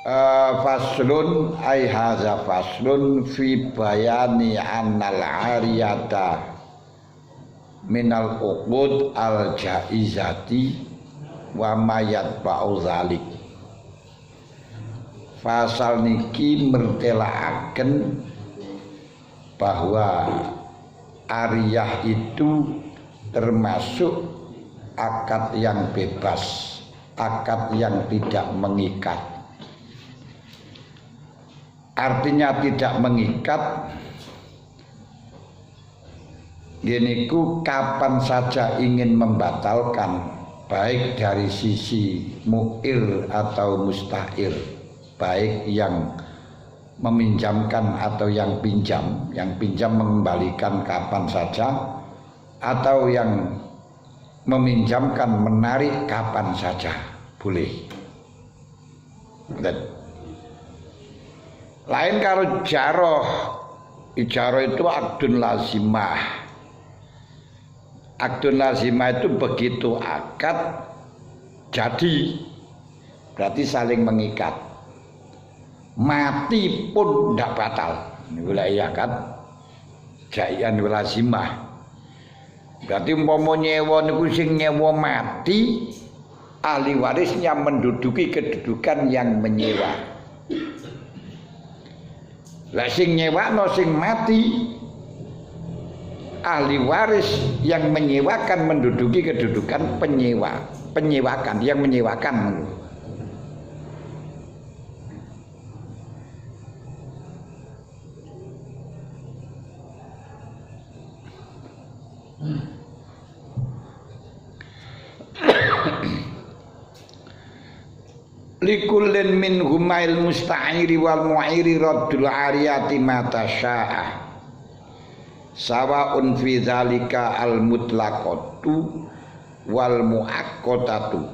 Faslun ay hadza faslun fi bayani annal ariyata minal uqud al jaizati wa mayat ba'udzalik. Fasal niki mertelaaken bahwa ariyah itu termasuk akad yang bebas, akad yang tidak mengikat. Artinya tidak mengikat geniku kapan saja ingin membatalkan, baik dari sisi mu'ir atau musta'ir, baik yang meminjamkan atau yang pinjam mengembalikan kapan saja, atau yang meminjamkan menarik kapan saja boleh. Lain karo jaroh. Ijaroh itu akdun lazimah. Akdun lazimah itu begitu akad jadi, berarti saling mengikat. Mati pun tidak batal. Ini akad jaian lazimah. Berarti umpama nyewa niku sing nyewa mati, ahli warisnya menduduki kedudukan yang menyewa. Lah sing nyewakno sing mati, ahli waris yang menyewakan menduduki kedudukan penyewakan yang menyewakan. Likullin min humail musta'iri wal mu'iri raddul ariyati mata sya'ah sawa'un fi dzalika al mutlaqatu wal muaqqatatu.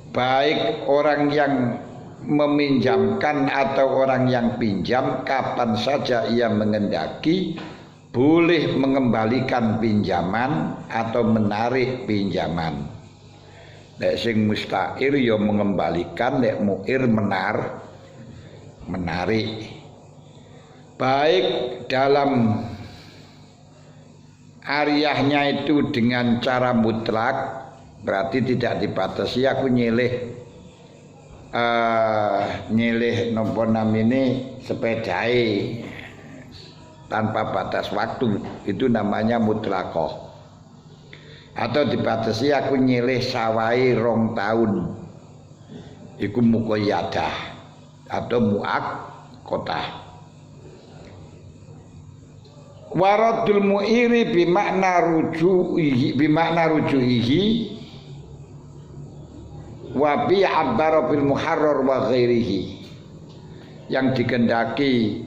Baik orang yang meminjamkan atau orang yang pinjam, kapan saja ia mengendaki boleh mengembalikan pinjaman atau menarik pinjaman. Nek sing musta'ir ya mengembalikan, nek mu'ir menarik. Baik dalam ariyahnya itu dengan cara mutlak, berarti tidak dibatasi. Aku nyilih nopo namine sepedae tanpa batas waktu, itu namanya mutlaqah. Atau dibatasi aku nyilih sawai 2 tahun, iku muqayyadah atau muaqqatah. Waradul mu'iri bimakna ruju'ihi wa bi abbara bil muharrar wa ghairihi. Yang dikendaki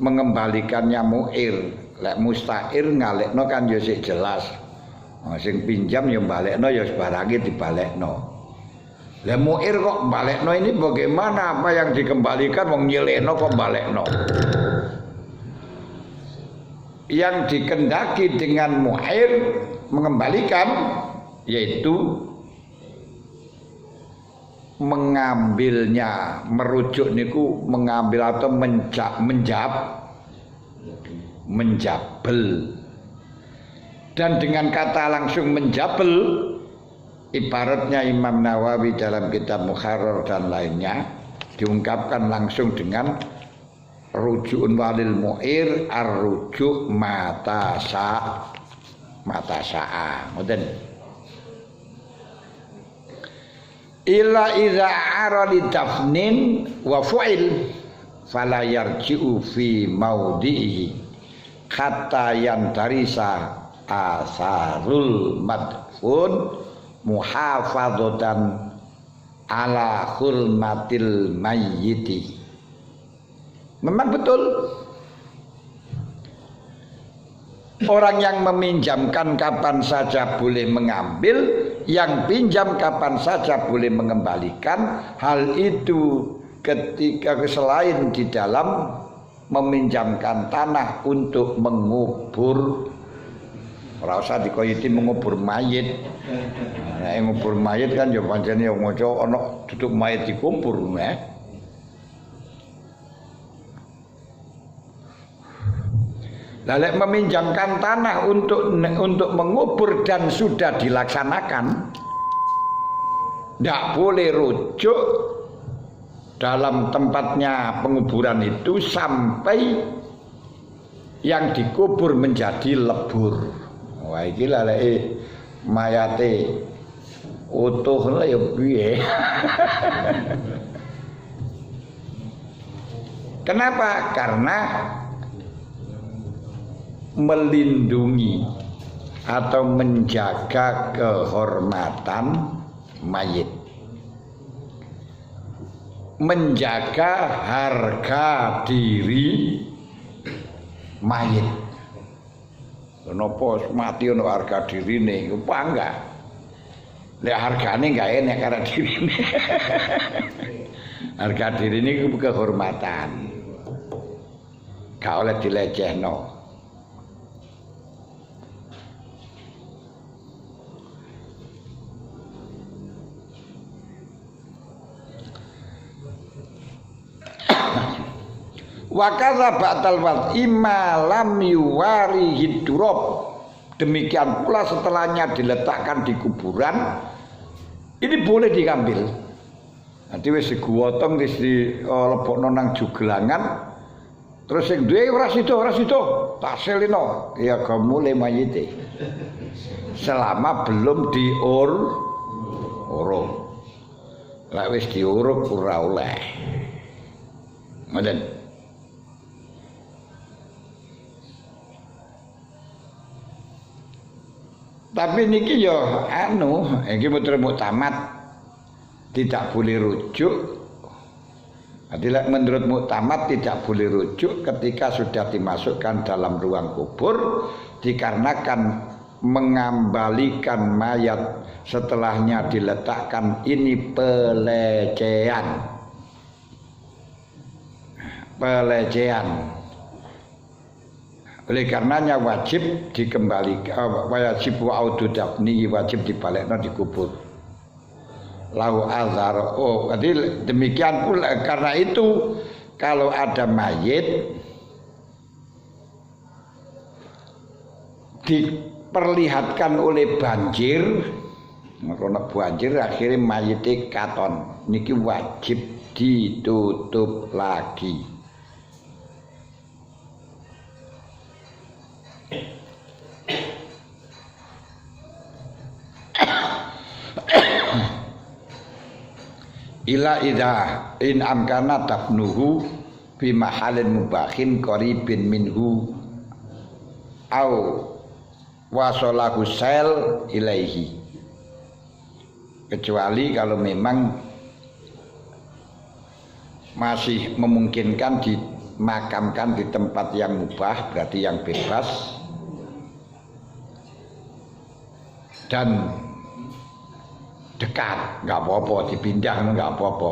mengembalikannya mu'ir, lek musta'ir ngalekno kan ya sik jelas. Sing pinjam ya balekno ya sebarange dibalekno. Lah mu'ir kok balekno ini bagaimana? Apa yang dikembalikan wong nyilekno kok balekno? Yang dikendaki dengan mu'ir mengembalikan yaitu mengambilnya, merujuk niku mengambil atau menjabel. Dan dengan kata langsung menjabel, ibaratnya Imam Nawawi dalam kitab Muharrar dan lainnya diungkapkan langsung dengan rujuun walil mu'ir ar-rujuk mata sa'a. Ngoten. Illa idza arali dafnin wa fu'il fala yarji'u fi maudhihi hatta yantarisa asarul madfun muhafadzatan ala hurmatil mayyiti. Memang betul orang yang meminjamkan kapan saja boleh mengambil, yang pinjam kapan saja boleh mengembalikan. Hal itu ketika selain di dalam meminjamkan tanah untuk mengubur Ora usah dikoyiti mengubur mayit. Nek ngubur mayit kan ya pancen ya maca ana duduk mayit dikubur meh. Lalek meminjamkan tanah untuk mengubur dan sudah dilaksanakan, tidak boleh rujuk dalam tempatnya penguburan itu sampai yang dikubur menjadi lebur. Wah iki lalek mayate utuh lah ya piye. Kenapa? Karena melindungi atau menjaga kehormatan mayit, menjaga harga diri mayit. Kenapa mati ono harga dirine? Apa enggak? Lek hargane enggak enak karena dirine. Harga dirine iku kehormatan. Gak oleh dilecehno. Wakaza ba'dal wad'i ma lam yuwari hidrob. Demikian pula setelahnya diletakkan di kuburan, ini boleh diambil. Nanti wis digotong wis dilebokno nang jugelangan, terus sing duwe ora sida, tak selino, ya gemule mayite. Selama belum diuruk. Lek wis diuruk ora oleh. Ngoten. Tapi niki yo iki putra muktamad tidak boleh rujuk. Jadi menurut muktamad tidak boleh rujuk ketika sudah dimasukkan dalam ruang kubur dikarenakan mengembalikan mayat setelahnya diletakkan ini pelecehan. Oleh karenanya wajib dikembalikan, wajib wa'udu dafni, wajib dibalekno dikubur. Lau azhar, jadi demikian pula karena itu kalau ada mayit diperlihatkan oleh banjir, karena banjir akhirnya mayitnya katon, niki wajib ditutup lagi. Ila idza in amkana tafnuhu fi mahalin mubahin qaribin minhu au wasalahu sel ilaihi, kecuali kalau memang masih memungkinkan dimakamkan di tempat yang mubah, berarti yang bebas dan dekat, nggak apa-apa, dipindah nggak apa-apa.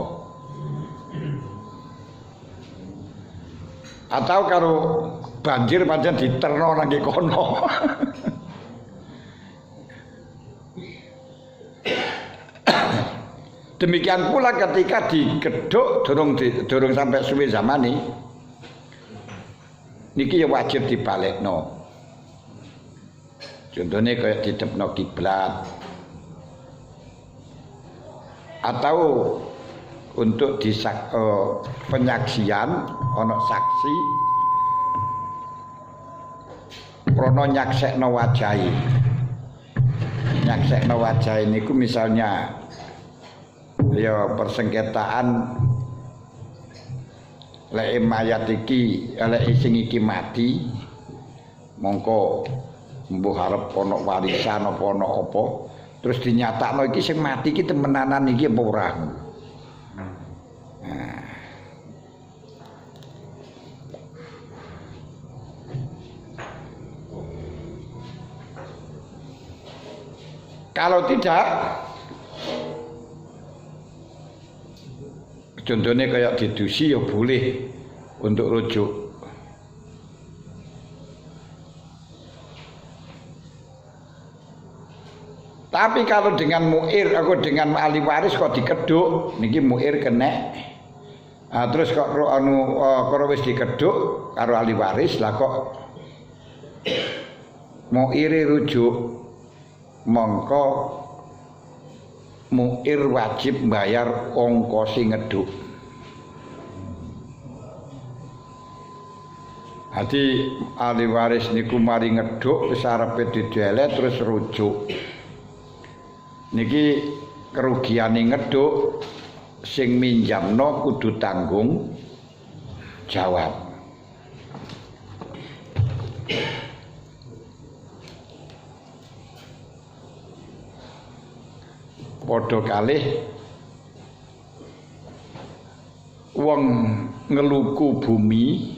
Atau kalau banjir pancen diterno nang kono. Demikian pula ketika digedhuk durung sampai suwe zamani niki ya wajib dibalekno. Contohnya kayak didepno kiblat, atau untuk penyaksian ono saksi prono nyaksekno wajahi. Nyaksekno wajahi niku misalnya ya persengketaan lek mayat iki lek sing iki mati mongko mbuh arep ana warisan apa ana apa terus dinyatakno iki sing mati iki temenanan iki apa ora. Nah. Kalau tidak, contohnya kayak didusi ya boleh untuk rujuk. Tapi kalau dengan muir, aku dengan ahli waris kok dikeduk, niki muir kena. Terus kok kalau wis dikeduk karo ahli waris lah kok muire rujuk, mongko muir wajib bayar ongkos ngeduk. Hati ahli waris niku mari ngeduk wis arepe didelek terus rujuk. Niki kerugiane ngeduk sing minjamno kudu tanggung jawab. Padha kalih wong ngeluku bumi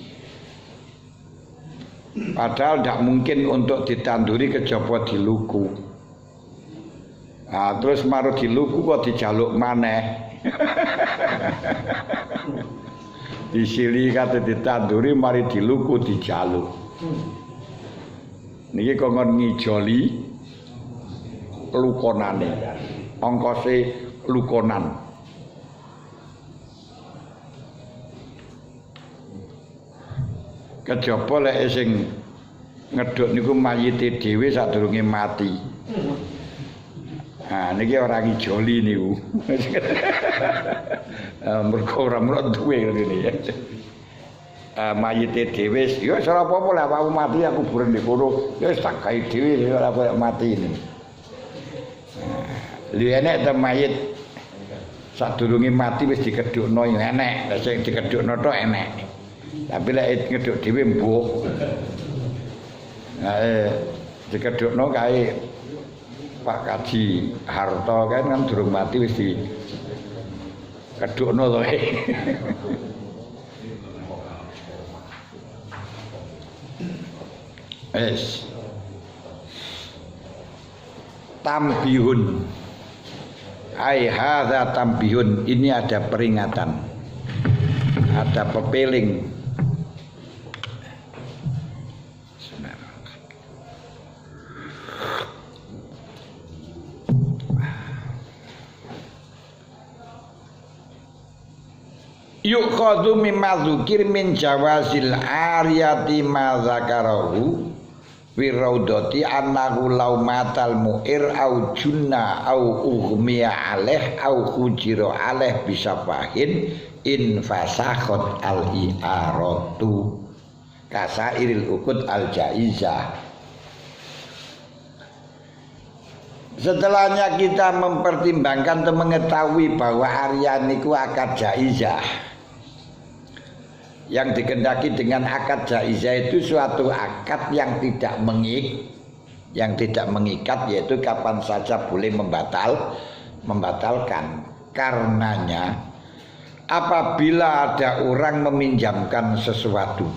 padahal tidak mungkin untuk ditanduri kejaba diluku. Nah, terus maru diluku kok dijaluk maneh. Disili kate ditanduri mari diluku dijaluk. Niki kongkon ngijoli lukonane. Ongkose lukonan. Kejaba lek sing ngeduk niku mayite dhewe sadurunge mati. Nah niki ora ngijoli niku. Mergo ora mlot duwe ngene. Mayite dhewe ya ora apa-apa lah awakmu mati aku kuburan di kono. Ya wis tak gawe dhewe ora koyo mati ini. Lha enek ta mayit sadurunge mati wis dikedukno ya enek. Lah sing dikedukno tok enek. Tapi lek ngeduk dhewe mbok. Dikedukno kae Pak Kaji Harto kan durung mati wis dikedukno to. Tambihun. Ai hadza tambihun, ini ada peringatan. Ada pepeling. Yukhadhu mimma dzukir min jawazil ariyati ma dzakarahu fi raudati annahu law matal mu'ir au junna au ughmiya alaih au khujira alaih bisafahin in fasakhot al i'aratu kasairil uqud al jaizah. Setelahnya kita mempertimbangkan atau mengetahui bahwa arya niku akad jaizah. Yang dikendaki dengan akad jaizah itu suatu akad yang tidak mengikat, yaitu kapan saja boleh membatalkan. Karenanya apabila ada orang meminjamkan sesuatu,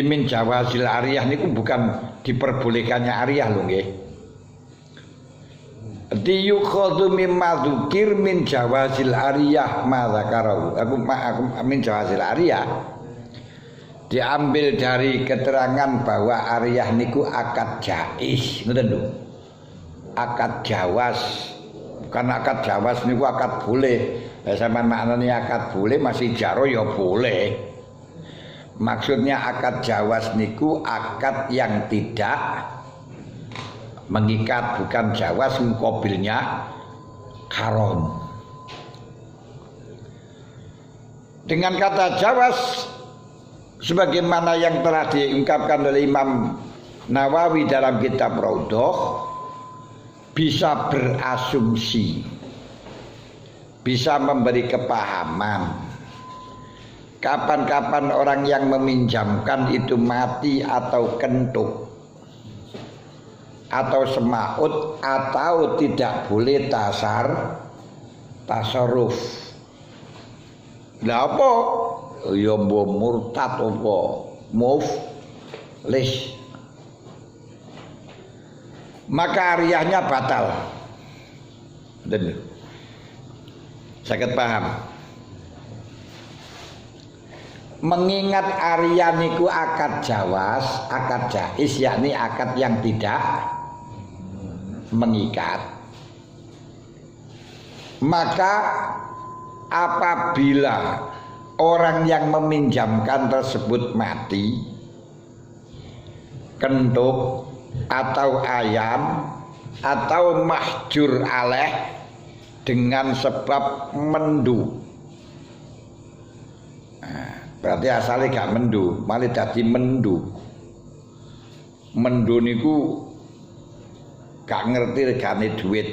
min jawazil ariyah niku bukan diperbolehkannya ariyah lho nggih. Yukhadhu mimma dzukir min jawazil ariyah ma dzakarahu. Aku min jawazil ariyah diambil dari keterangan bahwa ariyah niku akad jaiz, ngoten lho. Akad jawaz. Bukan akad jawaz niku akad boleh. Lah sampean maknane akad boleh masih jaro ya boleh. Maksudnya akad jawaz niku akad yang tidak mengikat, bukan jawaz muqabilnya haram. Dengan kata jawaz sebagaimana yang telah diungkapkan oleh Imam Nawawi dalam kitab Raudhah, bisa berasumsi, bisa memberi kepahaman kapan-kapan orang yang meminjamkan itu mati atau kentuk atau semaut atau tidak boleh tasarruf. Lah apa? Ya mbok murtad apa? Muflis. Maka ariyahnya batal. Dan saged paham. mengingat Arya niku akad jawas, akad jais, yakni akad yang tidak mengikat. Maka apabila orang yang meminjamkan tersebut mati, kentut atau ayam atau mahjur alaih dengan sebab mendu. Nah, berarti asalnya gak mendu, malah jadi mendu. Mendu niku gak ngerti regane duit.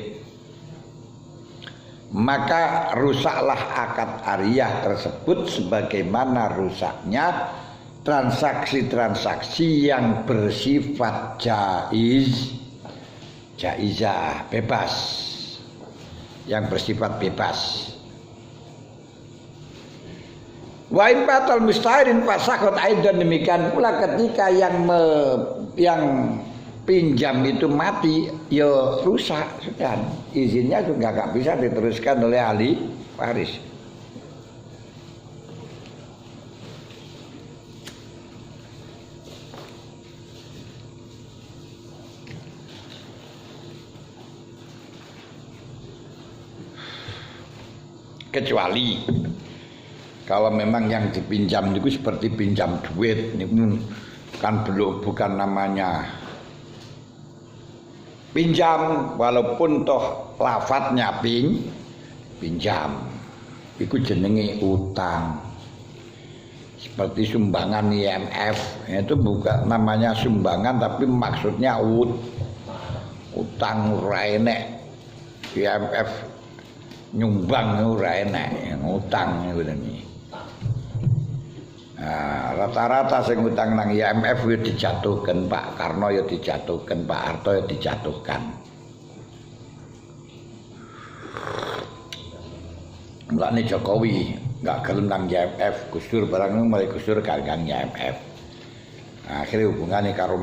Maka rusaklah akad ariyah tersebut sebagaimana rusaknya transaksi-transaksi yang bersifat jaizah, bebas, yang bersifat bebas. Wa in batal mustahirin fasakot aidan, demikian pula ketika yang pinjam itu mati, ya rusak sudah, izinnya juga nggak bisa diteruskan oleh ahli waris. Kecuali kalau memang yang dipinjam itu seperti pinjam duit, ini kan belum, bukan namanya pinjam, walaupun toh lafadznya pinjam, itu jenenge utang. Seperti sumbangan IMF, itu bukan namanya sumbangan tapi maksudnya utang ora enek. IMF nyumbang ora enek, utang ngene. Nah, rata-rata sing utang nang IMF ya dijatuhkan, Pak Karno ya dijatuhkan, Pak Harto ya dijatuhkan. Mulane Jokowi nggak gelem nang IMF, Gus Dur barang mulai Gus Dur kanggo IMF. Nah, akhirnya hubungannya karo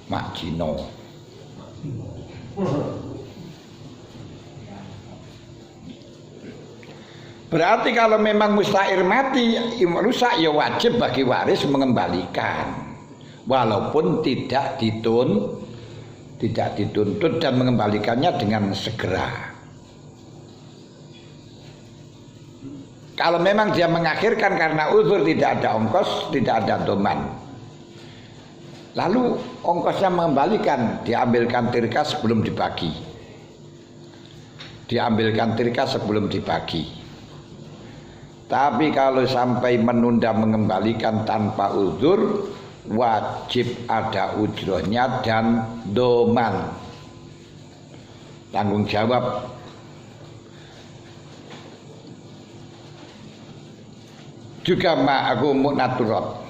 Mak Jino. Berarti kalau memang mustahir mati rusak, ya wajib bagi waris mengembalikan, walaupun tidak dituntut dan mengembalikannya dengan segera. Kalau memang dia mengakhirkan karena uzur, tidak ada ongkos, tidak ada doman, lalu ongkosnya mengembalikan, diambilkan tirka sebelum dibagi, Tapi kalau sampai menunda mengembalikan tanpa uzur, wajib ada ujrohnya dan doman, tanggung jawab. Juga aku mu'naturat.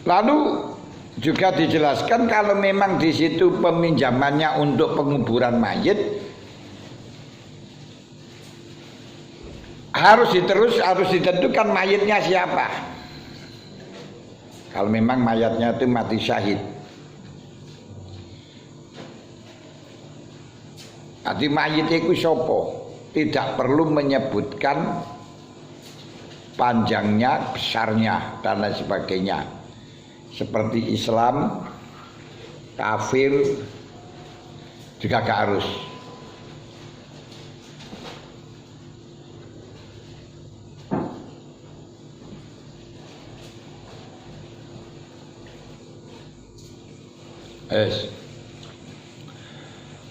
Lalu juga dijelaskan kalau memang di situ peminjamannya untuk penguburan mayit, harus ditentukan mayitnya siapa. Kalau memang mayatnya itu mati syahid, arti mayit itu sopo, tidak perlu menyebutkan panjangnya, besarnya dan lain sebagainya. Seperti Islam, kafir juga gak harus.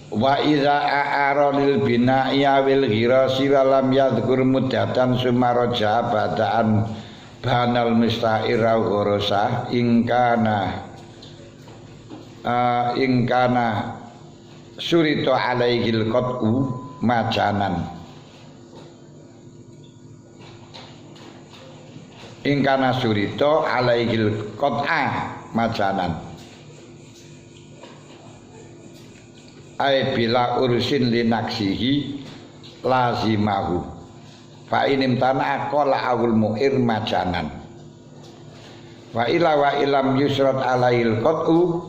Wa iza a'aradil bina'i awil ghirasi walam yadhkur muddatan sumaraja badaan banal musta'ira ghorosa ingkana surito alaihil qat'u majanan, ingkana surito alaihil qat'a majanan, ay bila ursin linaksihi lazimahu fa inim tanah kola awul mu'ir majanan. Wa ilam yusrat alail qat'u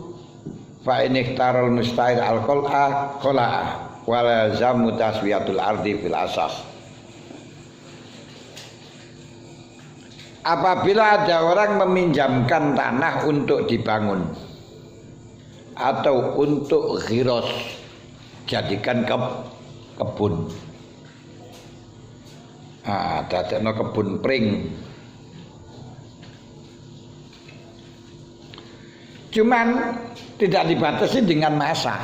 fa in ikhtaral mustahil al qala'a wala zamu taswiyatul ardi fil asas. Apabila ada orang meminjamkan tanah untuk dibangun atau untuk ghiros, jadikan kebun. Dadekno kebun pring. Cuman tidak dibatasi dengan masa.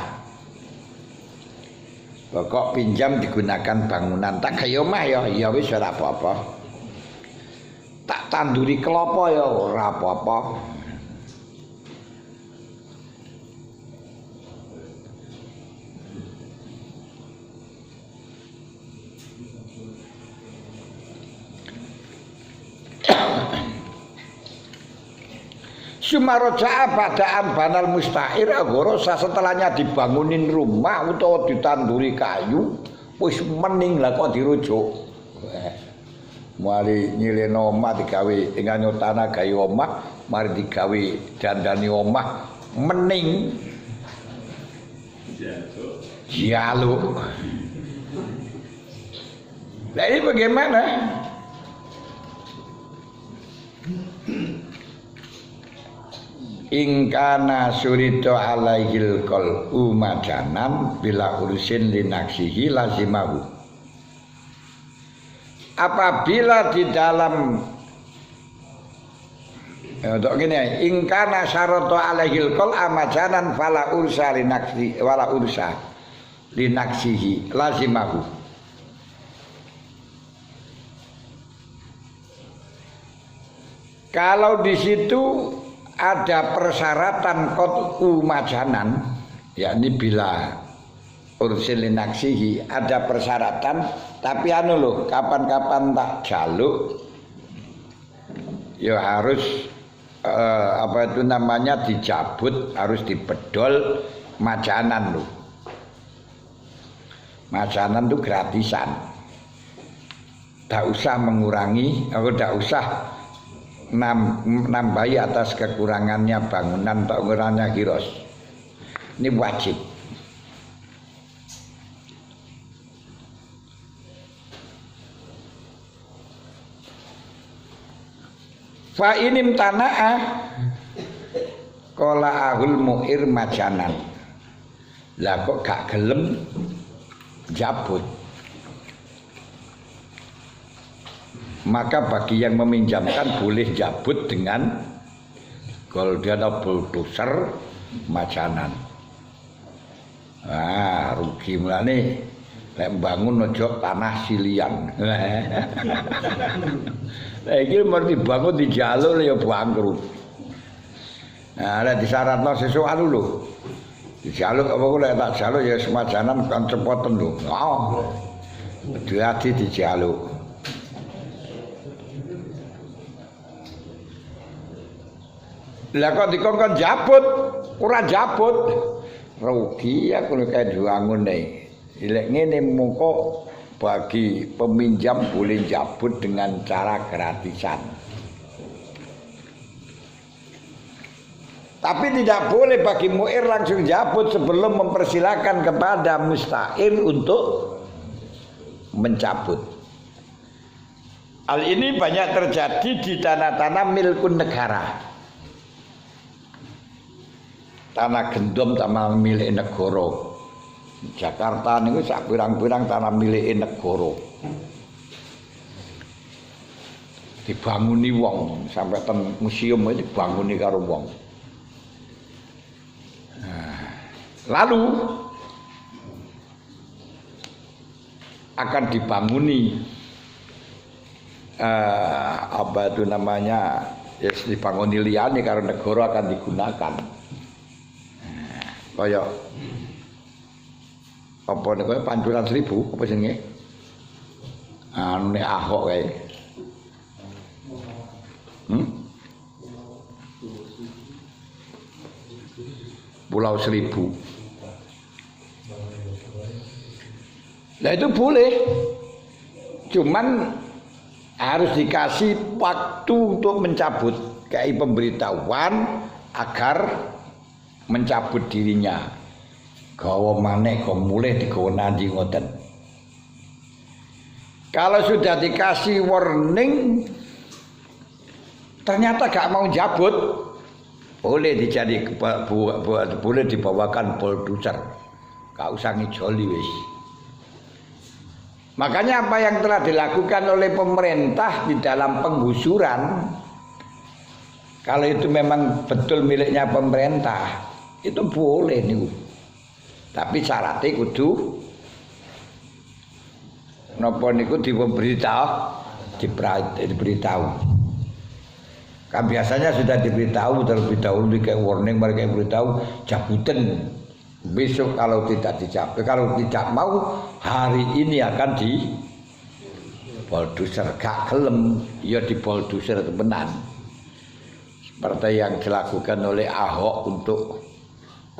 Pokok pinjam digunakan bangunan, tak kaya omah ya wis ora apa-apa. Tak tanduri kelapa ya ora apa-apa. Sumaroja'a badaan banal musta'ir agorosa, setelahnya dibangunin rumah utawa ditanduri kayu wis mening lah kok dirujuk. Mari nyileno omah digawe ingkang tanah gawe omah, mari digawe dandani omah mening. Jaluk. Nah ini bagaimana? Ingkana surito alaihil kol umajanan bila urusin linaksihi lazimahu. Apabila di dalam untuk gini, ingkana syaroto alaihil kol amajanan fala ursa linaksi wala ursa linaksihi lazimahu. Kalau di situ ada persyaratan qat'u majanan, yakni bila ursil linaksihi, ada persyaratan, tapi anu loh, kapan-kapan tak jaluk ya harus apa itu namanya dicabut, harus dibedol majanan loh. Majanan itu gratisan, tak usah mengurangi, atau tak usah nambahi atas kekurangannya bangunan atau kekurangannya giros. Ini wajib. Fa inim tana'ah kola ahul mu'ir majanan. Lah kok gak gelem jabut, maka bagi yang meminjamkan boleh jabut dengan kalau dia ada bulldozer majanan. Rugi mulane lek bangun ojo tanah silian. Lah iki mesti bangun di jalur ya bangkrut. Nah, lek disyaratno sesuk anu lho. Di jalur apa kok lek tak jalur ya semajanan kan cepoten lho. Hati-hati di jalur. Lah kok dikongkon jabut, ora jabut. Rugi aku nek diwangun nek. Lek ngene mongko bagi peminjam boleh jabut dengan cara gratisan. Tapi tidak boleh bagi mu'ir langsung jabut sebelum mempersilahkan kepada musta'ir untuk mencabut. Hal ini banyak terjadi di tanah-tanah milkun negara. Tanah gendom tanah milik negara. Jakarta niku sak pirang-pirang tanah milik negara. Dibanguni wong sampai ten museum itu dibanguni karo wong. Lalu akan dibanguni apa itu namanya, ya dibanguni liyane karo negara akan digunakan. Kaya apa nek Pancuran 1000 apa jenenge? Nek Ahok kae. Pulau Seribu. Nah itu boleh. Cuman harus dikasih waktu untuk mencabut. kayak pemberitahuan agar mencabut dirinya. Gawa maneh kok mulih digawa nandi ngoten. Kalau sudah dikasih warning ternyata gak mau cabut, boleh boleh dibawakan bulldozer. Gak usah ngijoli wis. Makanya apa yang telah dilakukan oleh pemerintah di dalam penggusuran, kalau itu memang betul miliknya pemerintah, itu boleh nih. Tapi syaratnya kudu napa niku diberitahu. Kan biasanya sudah diberitahu terlebih dahulu kayak warning, mereka beritahu jabutan. Besok kalau tidak dicabut, kalau tidak mau hari ini akan di bulldozer. Gak gelem ya di bulldozer temenan. Seperti yang dilakukan oleh Ahok untuk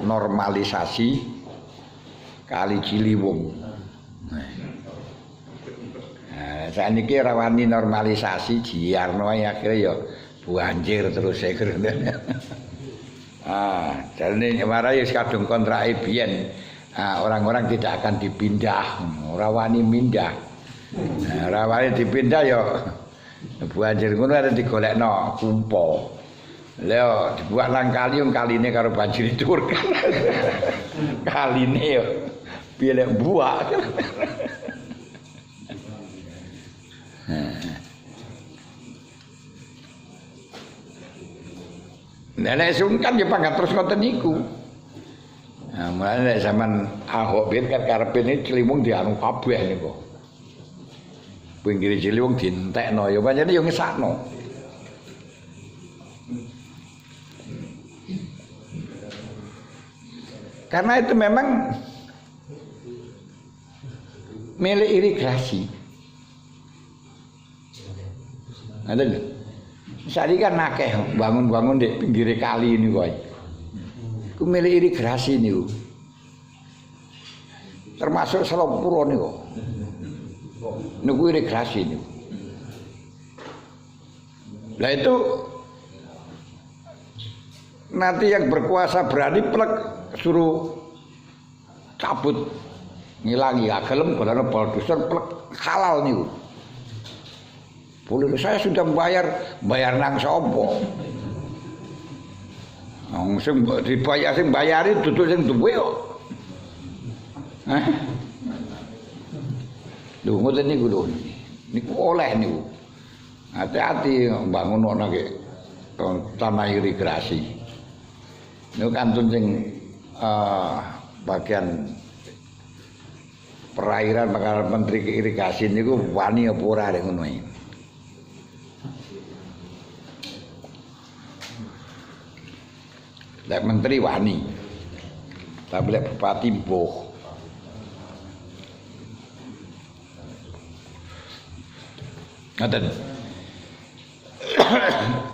normalisasi Kali Ciliwung. Nah, saat ini rawani normalisasi Jiarno akhirnya ya banjir terus saya kira. Jadi marah ya kadung kontrak biyen. Orang-orang tidak akan dipindah, rawani mindah. Rawani dipindah ya banjir ngono ada digolekno kumpo. Lha dibuat nang kali kaline karo banjir diturkan. Kaline ya piye lek buak. Nek sungkan ya pangkat terus ngoten niku. Nah, mulane nek zaman Ahok ben kan karepe ne Ciliwung dianu kabeh niku. Pinggir Ciliwung dientekno ya pancene ya ngesakno. Karena itu memang milik irigasi. Ada lho. Saiki kan akeh bangun-bangun di pinggir kali ini kowe. Ku milik irigasi niku. Termasuk Selopuro niku. Niku irigasi niku. Lah itu nanti yang berkuasa berani plek suruh cabut ngilangi gak gelem golane bulldozer plek halal niku. Boleh, saya sudah bayar nang sapa? Wong sing dibayar sing bayari dudu sing duwe kok. Hah? Lho ngoten niku lho. Niku oleh niku. Hati-hati bangun ana nggih tanah irigasi. Niku kantun sing bagian perairan bakal menteri irigasi niku wani apa ora rek ngono iki. Lek menteri wani. Tapi lek bupati mbuh. Ngoten.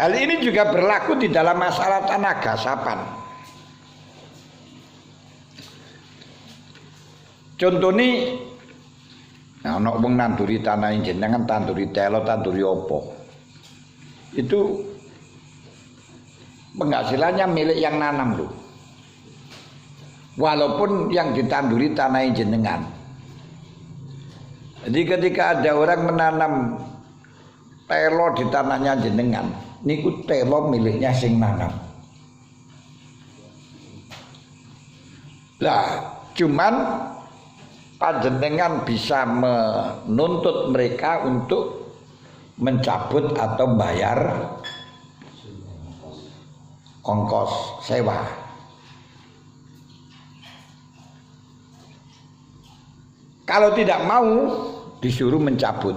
Hal ini juga berlaku di dalam masalah tanah gasapan. Contohnya, ana wong nanduri tanah jenengan tanduri telo, tanduri opo. Itu penghasilannya milik yang nanam loh. Walaupun yang ditanduri tanah jenengan. Jadi ketika ada orang menanam telo di tanahnya jenengan, niku telo miliknya sing nanam. Lah, cuman panjenengan bisa menuntut mereka untuk mencabut atau bayar ongkos sewa. Kalau tidak mau disuruh mencabut.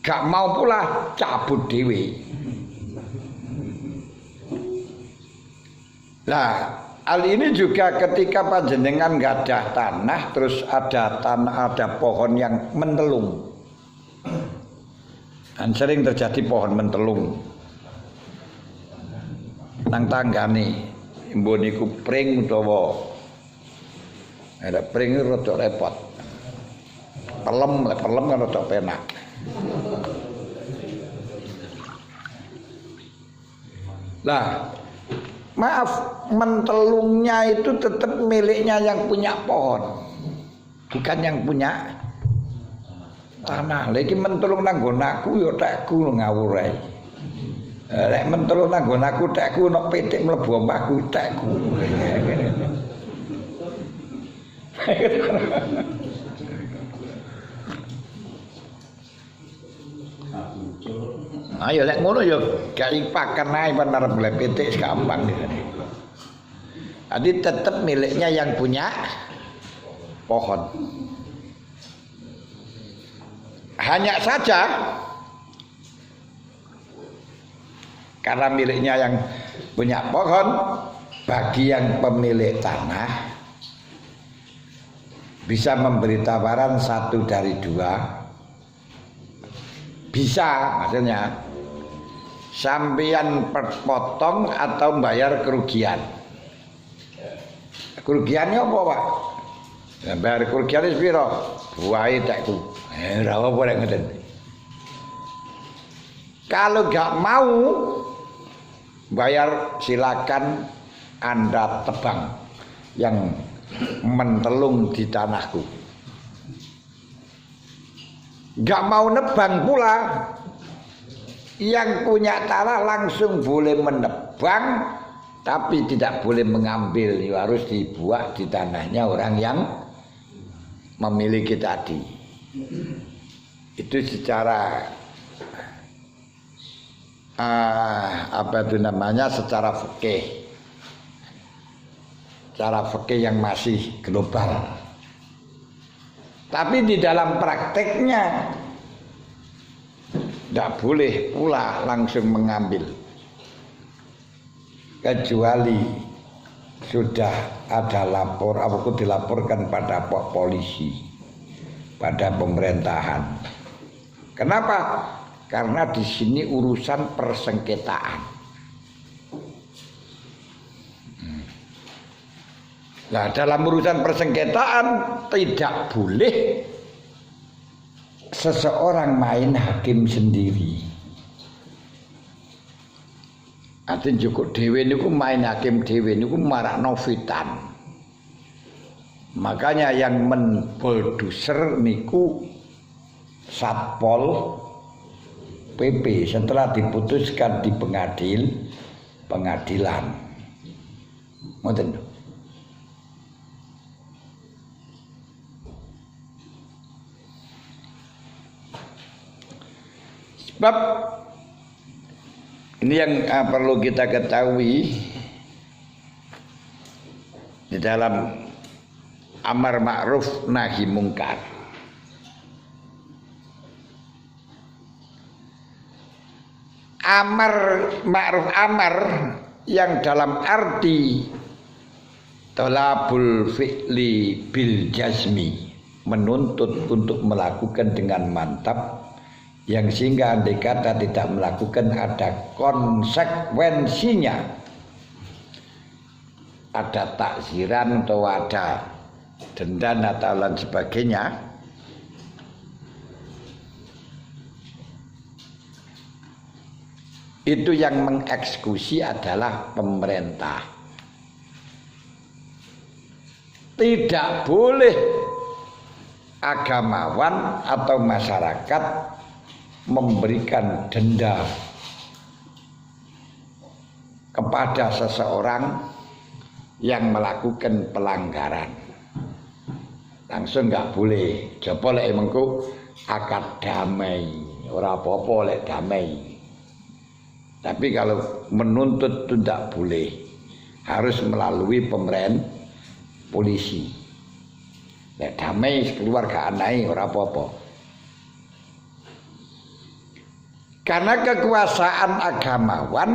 Gak mau pula cabut dewe. Nah, hal ini juga ketika panjenengan nggak ada tanah, terus ada pohon yang mentelung. Dan sering terjadi pohon mentelung. Nang tanggane mbok niku pring utawa ada pring rada repot. Pelem kan rada penak. Lah, maaf, mentelungnya itu tetap miliknya yang punya pohon, bukan yang punya tanah. Lagi mentelung nang nggonaku ya tekku ngawur ae. Lek mentelung nang nggonaku tekku nek pitik mlebu omahku tekku. Ayo lek ngono ya gak pakan ae bener boleh pitik gampang iki. Jadi tetap miliknya yang punya pohon. Hanya saja karena miliknya yang punya pohon, bagi yang pemilik tanah bisa memberi tawaran 1 dari 2. Bisa, maksudnya sampeyan potong atau bayar kerugian. Kerugiannya apa, Pak? Ya, bayar kerugian wis pira? Buahe tekku. Ora apa nek ngoten. Kalau gak mau bayar, silakan Anda tebang yang mentelung di tanahku. Gak mau nebang pula, yang punya tanah langsung boleh menebang, tapi tidak boleh mengambil. Harus dibuat di tanahnya orang yang memiliki tadi. Itu secara secara fikih, cara fikih yang masih global. Tapi di dalam prakteknya tidak boleh pula langsung mengambil, kecuali sudah ada dilaporkan pada polisi, pada pemerintahan. Kenapa? Karena di sini urusan persengketaan. Nah, dalam urusan persengketaan tidak boleh seseorang main hakim sendiri. Artinya cukup dhewe niku main hakim dhewe niku marakno fitan. Makanya yang menbulldozer niku Satpol PP setelah diputuskan di pengadilan. Ngoten. Sebab ini yang perlu kita ketahui di dalam amar ma'ruf nahi mungkar. Amar ma'ruf amar yang dalam arti talabul fi'li bil jazmi, menuntut untuk melakukan dengan mantap, yang sehingga andai kata tidak melakukan ada konsekuensinya, ada takziran atau ada denda atau lain sebagainya. Itu yang mengeksekusi adalah pemerintah. Tidak boleh agamawan atau masyarakat memberikan denda kepada seseorang yang melakukan pelanggaran. Langsung nggak boleh. Coba lek mengko akad damai, ora apa-apa lek damai. Tapi kalau menuntut itu tidak boleh, harus melalui polisi. Lek damai keluar gak anai ora apa-apa. Karena kekuasaan agamawan,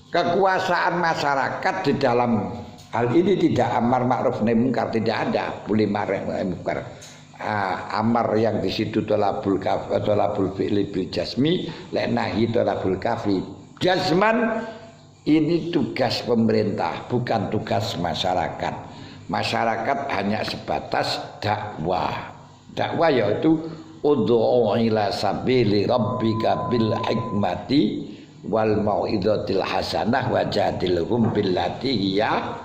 kekuasaan masyarakat di dalam hal ini tidak amar ma'ruf nahi mungkar, tidak ada boleh marah nahi mungkar. Amar yang di situ tolabul fi'li bil jasmi, lek nahi tolabul kafi. Jazman ini tugas pemerintah, bukan tugas masyarakat. Masyarakat hanya sebatas dakwah. Dakwah yaitu ud'u ila sabili rabbika bil hikmati wal mau'izatil hasanah wajadilhum billati hiya